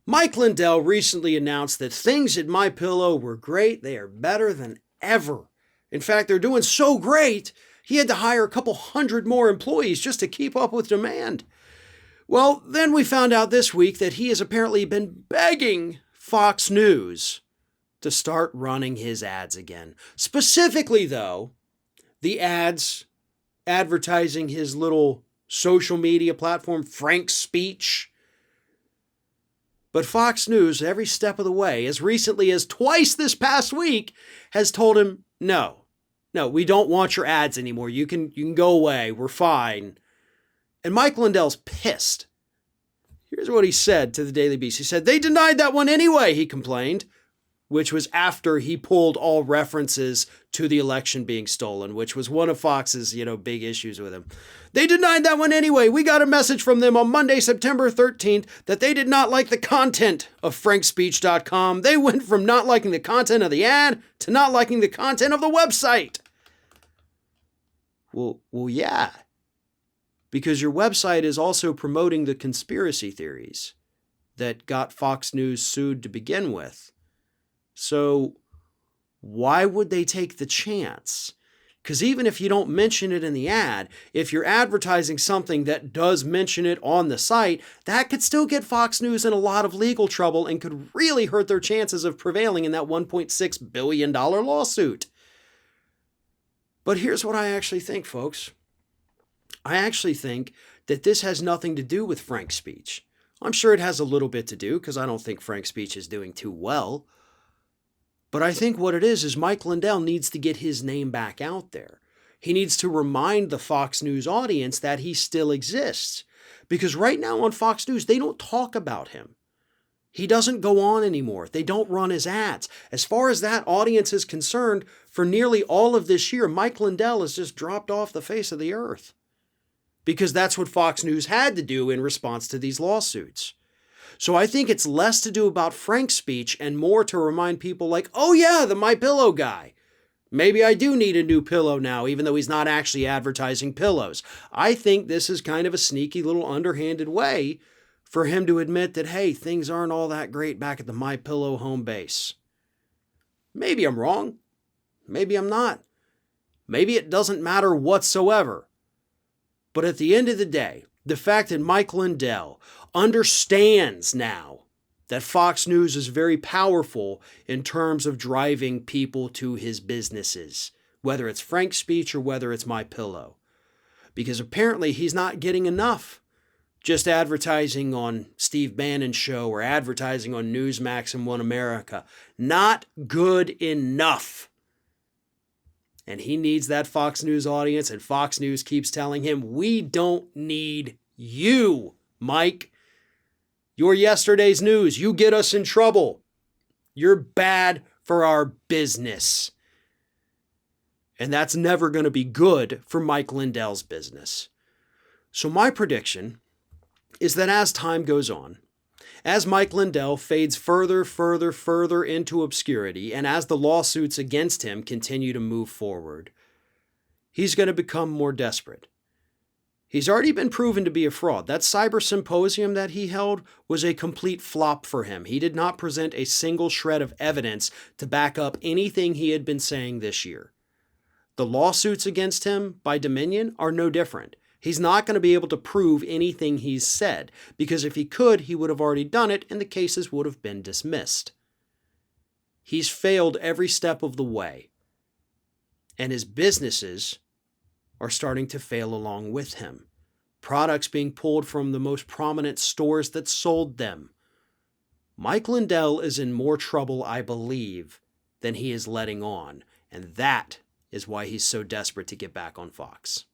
Mike Lindell recently announced that things at MyPillow were great. They are better than ever. In fact, they're doing so great, he had to hire a couple hundred more employees just to keep up with demand. Well, then we found out this week that he has apparently been begging Fox News to start running his ads again. Specifically, though, the ads advertising his little social media platform, Frank's Speech. But Fox News, every step of the way, as recently as twice this past week, has told him, no, we don't want your ads anymore. You can go away. We're fine. And Mike Lindell's pissed. Here's what he said to the Daily Beast. He said, they denied that one anyway, he complained, which was after he pulled all references to the election being stolen, which was one of Fox's, big issues with him. They denied that one anyway. We got a message from them on Monday, September 13th, that they did not like the content of frankspeech.com. They went from not liking the content of the ad to not liking the content of the website. Well, yeah. Because your website is also promoting the conspiracy theories that got Fox News sued to begin with. So why would they take the chance? Because even if you don't mention it in the ad, if you're advertising something that does mention it on the site, that could still get Fox News in a lot of legal trouble and could really hurt their chances of prevailing in that $1.6 billion lawsuit. But here's what I actually think, folks. I actually think that this has nothing to do with Frank's Speech. I'm sure it has a little bit to do because I don't think Frank's Speech is doing too well. But I think what it is Mike Lindell needs to get his name back out there. He needs to remind the Fox News audience that he still exists. Because right now on Fox News, they don't talk about him. He doesn't go on anymore. They don't run his ads. As far as that audience is concerned, for nearly all of this year, Mike Lindell has just dropped off the face of the earth. Because that's what Fox News had to do in response to these lawsuits. So I think it's less to do about Frank's Speech and more to remind people like, oh yeah, the MyPillow guy. Maybe I do need a new pillow now, even though he's not actually advertising pillows. I think this is kind of a sneaky little underhanded way for him to admit that, hey, things aren't all that great back at the MyPillow Homebase. Maybe I'm wrong. Maybe I'm not. Maybe it doesn't matter whatsoever. But at the end of the day, the fact that Mike Lindell understands now that Fox News is very powerful in terms of driving people to his businesses, whether it's Frank's Speech or whether it's MyPillow. Because apparently he's not getting enough just advertising on Steve Bannon's show or advertising on Newsmax and One America. Not good enough. And he needs that Fox News audience, and Fox News keeps telling him, we don't need you, Mike. You're yesterday's news. You get us in trouble. You're bad for our business. And that's never going to be good for Mike Lindell's business. So my prediction is that as time goes on, as Mike Lindell fades further into obscurity, and as the lawsuits against him continue to move forward, he's going to become more desperate. He's already been proven to be a fraud. That cyber symposium that he held was a complete flop for him. He did not present a single shred of evidence to back up anything he had been saying this year. The lawsuits against him by Dominion are no different. He's not going to be able to prove anything he's said, because if he could, he would have already done it and the cases would have been dismissed. He's failed every step of the way, and his businesses are starting to fail along with him. Products being pulled from the most prominent stores that sold them. Mike Lindell is in more trouble, I believe, than he is letting on, and that is why he's so desperate to get back on Fox.